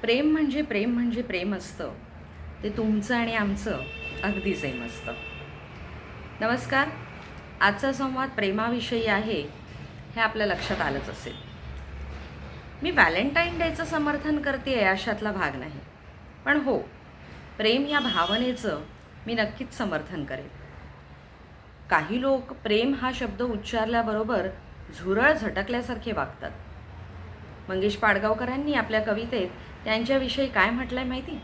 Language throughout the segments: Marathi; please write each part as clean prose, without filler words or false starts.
प्रेम म्हणजे प्रेम असतं. ते तुमचं आणि आमचं अगदी सेम असतं. नमस्कार. आजचा संवाद प्रेमाविषयी आहे हे आपल्या लक्षात आलंच असेल. मी व्हॅलेंटाईन डेचं समर्थन करते आहे अशातला भाग नाही. पण हो, प्रेम या भावनेचं मी नक्कीच समर्थन करेन. काही लोक प्रेम हा शब्द उच्चारल्याबरोबर झुरळ झटकल्यासारखे वागतात. मंगेश पाडगावकरांनी आपल्या कवितेत त्यांच्याविषयी काय म्हटलंय माहिती?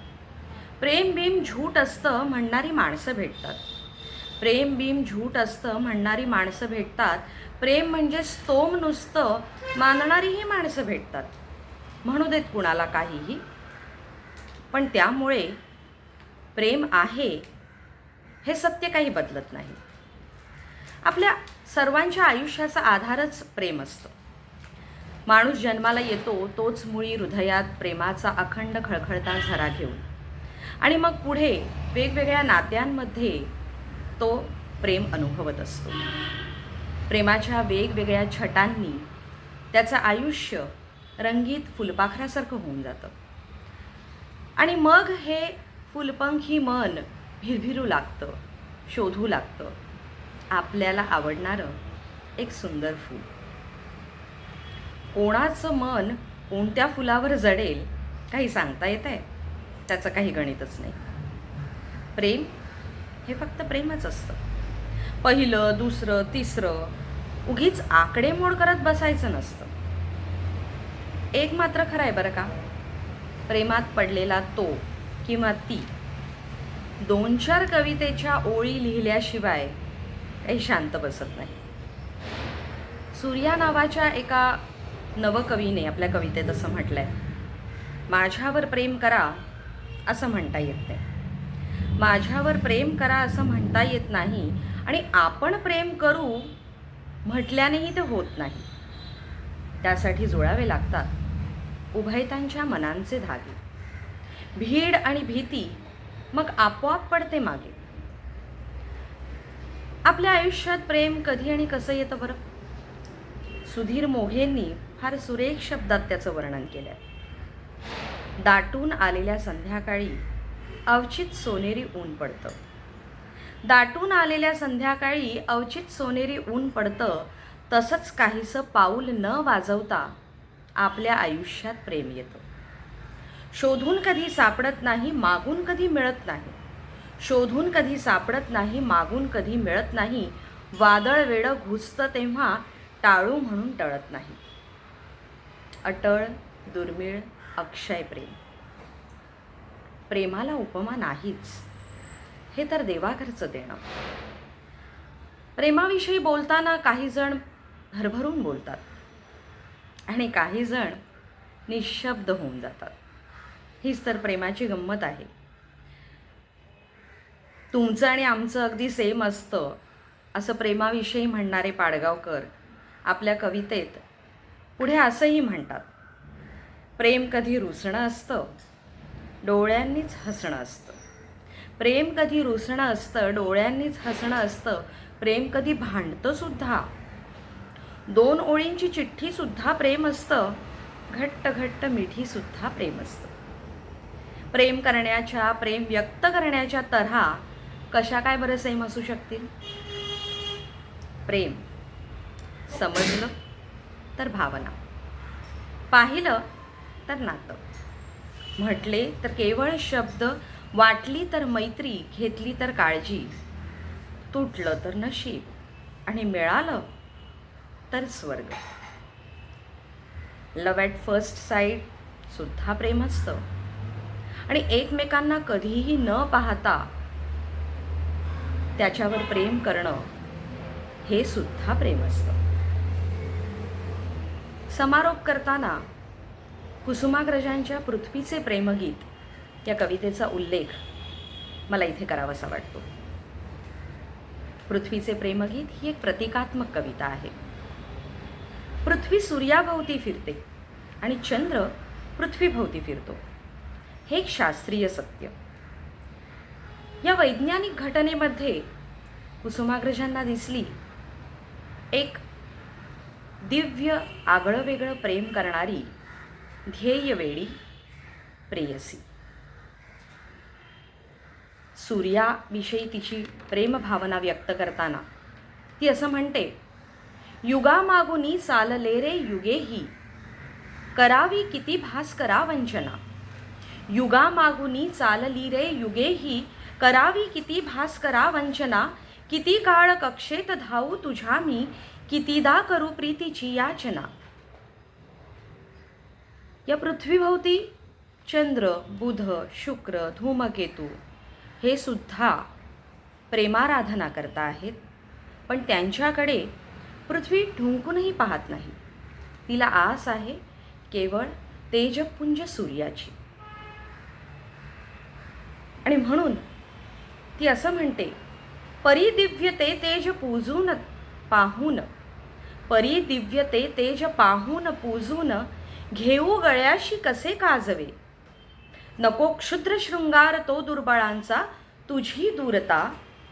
प्रेम बीम झूट असतं म्हणणारी माणसं भेटतात. प्रेम बीम झूट असतं म्हणणारी माणसं भेटतात. प्रेम म्हणजे स्तोम नुसतं मानणारीही माणसं भेटतात. म्हणू देत कुणाला काहीही, पण त्यामुळे प्रेम आहे हे सत्य काही बदलत नाही. आपल्या सर्वांच्या आयुष्याचा आधारच प्रेम असतं. माणूस जन्माला येतो तोच मुळी हृदयात प्रेमाचा अखंड खळखळता झरा घेऊन, आणि मग पुढे वेगवेगळ्या नात्यांमध्ये तो प्रेम अनुभवत असतो. प्रेमाच्या वेगवेगळ्या छटांनी त्याचं आयुष्य रंगीत फुलपाखरासारखं होऊन जातं. आणि मग हे फुलपंखी मन भिरभिरू लागतं, शोधू लागतं आपल्याला आवडणारं एक सुंदर फूल. कोणाचं मन कोणत्या फुलावर जडेल काही सांगता येत आहे? त्याचं काही गणितच नाही. प्रेम हे फक्त प्रेमच असतं. पहिलं, दुसरं, तिसरं उगीच आकडेमोड करत बसायचं नसतं. एक मात्र खरं आहे बरं का, प्रेमात पडलेला तो किंवा ती 2-4 कवितेच्या ओळी लिहिल्याशिवाय काही शांत बसत नाही. सूर्या नावाच्या एका नवकवीने आपल्या कवितेत असं म्हटलंय, माझ्यावर प्रेम करा असं म्हणता येत नाही. माझ्यावर प्रेम करा असं म्हणता येत नाही, आणि आपण प्रेम करू म्हटल्यानेही ते होत नाही. त्यासाठी जुळावे लागतात उभयतांच्या मनांचे धागे. भीड आणि भीती मग आपोआप पडते मागे. आपल्या आयुष्यात प्रेम कधी आणि कसं येतं बरं? सुधीर मोघेंनी फार सुरेख शब्दात त्याचं वर्णन केलं आहे. दाटून आलेल्या संध्याकाळी अवचित सोनेरी ऊन पडतं. दाटून आलेल्या संध्याकाळी अवचित सोनेरी ऊन पडतं. तसंच काहीसं पाऊल न वाजवता आपल्या आयुष्यात प्रेम येतं. शोधून कधी सापडत नाही, मागून कधी मिळत नाही. शोधून कधी सापडत नाही, मागून कधी मिळत नाही. वादळ वेडं घुसतं तेव्हा टाळू म्हणून टळत नाही. अटळ, दुर्मिळ, अक्षय प्रेम. प्रेमाला उपमा नाहीच, हे तर देवाघरचं देणं. प्रेमाविषयी बोलताना काही जण भरभरून बोलतात आणि काही जण निशब्द होऊन जातात. हीच तर प्रेमाची गंमत आहे. तुमचं आणि आमचं अगदी सेम असतं असं प्रेमाविषयी म्हणणारे पाडगावकर आपल्या कवितेत पुढे असंही म्हणतात, प्रेम कधी रुसणं असतं, डोळ्यांनीच हसणं असतं. प्रेम कधी रुसणं असतं, डोळ्यांनीच हसणं असतं. प्रेम कधी भांडतं सुद्धा. 2 ओळींची चिठ्ठीसुद्धा प्रेम असतं. घट्ट घट्ट मिठीसुद्धा प्रेम असतं. प्रेम करण्याच्या, प्रेम व्यक्त करण्याच्या तऱ्हा कशा काय बरं सेम असू शकतील? प्रेम समजलं तर भावना, पाहिलं तर नातं, म्हटले तर केवळ शब्द, वाटली तर मैत्री, घेतली तर काळजी, तुटलं तर नशीब आणि मिळालं तर स्वर्ग. लव्ह ॲट फर्स्ट साईट सुद्धा प्रेम असतं. आणि एकमेकांना कधीही न पाहता त्याच्यावर प्रेम करणं हे सुद्धा प्रेम असतं. समारोप करताना कुसुमाग्रजांच्या पृथ्वीचे प्रेमगीत या कवितेचा उल्लेख मला इथे करावासा वाटतो. पृथ्वीचे प्रेमगीत ही एक प्रतिकात्मक कविता आहे. पृथ्वी सूर्याभोवती फिरते आणि चंद्र पृथ्वीभोवती फिरतो, हे एक शास्त्रीय सत्य. या वैज्ञानिक घटनेमध्ये कुसुमाग्रजांना दिसली एक दिव्य आगळंवेगळं प्रेम करणारी ध्येयवेडी प्रेयसी. सूर्याविषयी तिची प्रेमभावना व्यक्त करताना ती असं म्हणते, युगामागुनी चालले रे युगेही, करावी किती भास्करा वंचना. युगामागुनी चालली रे युगेही, करावी किती भास्करा वंचना. किती काळ कक्षेत धावू तुझ्या मी, कितीदा करू प्रीतीची याचना. या पृथ्वीभोवती चंद्र, बुध, शुक्र, धूमकेतू हे सुद्धा प्रेमाराधना करता आहेत, पण त्यांच्याकडे पृथ्वी ढुंकूनही पाहत नाही. तिला आस आहे केवळ तेजपुंज सूर्याची. आणि म्हणून ती असं म्हणते, परिदिव्य ते तेज पूजून पाहून, परिदिव्य ते तेज पाहून पूजून, घेऊ गळ्याशी कसे काजवे. नको क्षुद्र शृंगार तो दुर्बळांचा, तुझी दूरता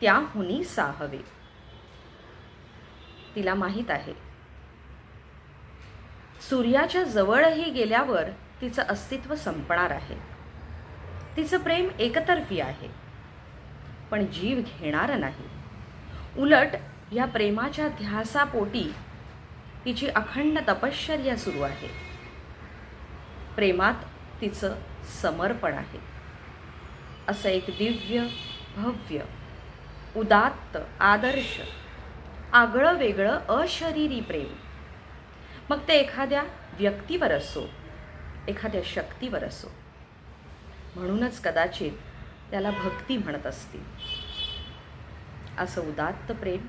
त्याहुनी साहवे. तिला माहीत आहे सूर्याच्या जवळही गेल्यावर तिचं अस्तित्व संपणार आहे. तिचं प्रेम एकतर्फी आहे, पण जीव घेणारं नाही. उलट या प्रेमाच्या ध्यासापोटी तिची अखंड तपश्चर्या सुरू आहे. प्रेमात तिचं समर्पण आहे. असं एक दिव्य, भव्य, उदात्त, आदर्श, आगळं वेगळं अशरीरी प्रेम. मग ते एखाद्या व्यक्तीवर असो, एखाद्या शक्तीवर असो. म्हणूनच कदाचित त्याला भक्ती म्हणत असतील. असं उदात्त प्रेम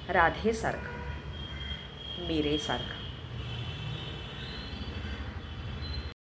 राधेसारखं, मीरेसारखं.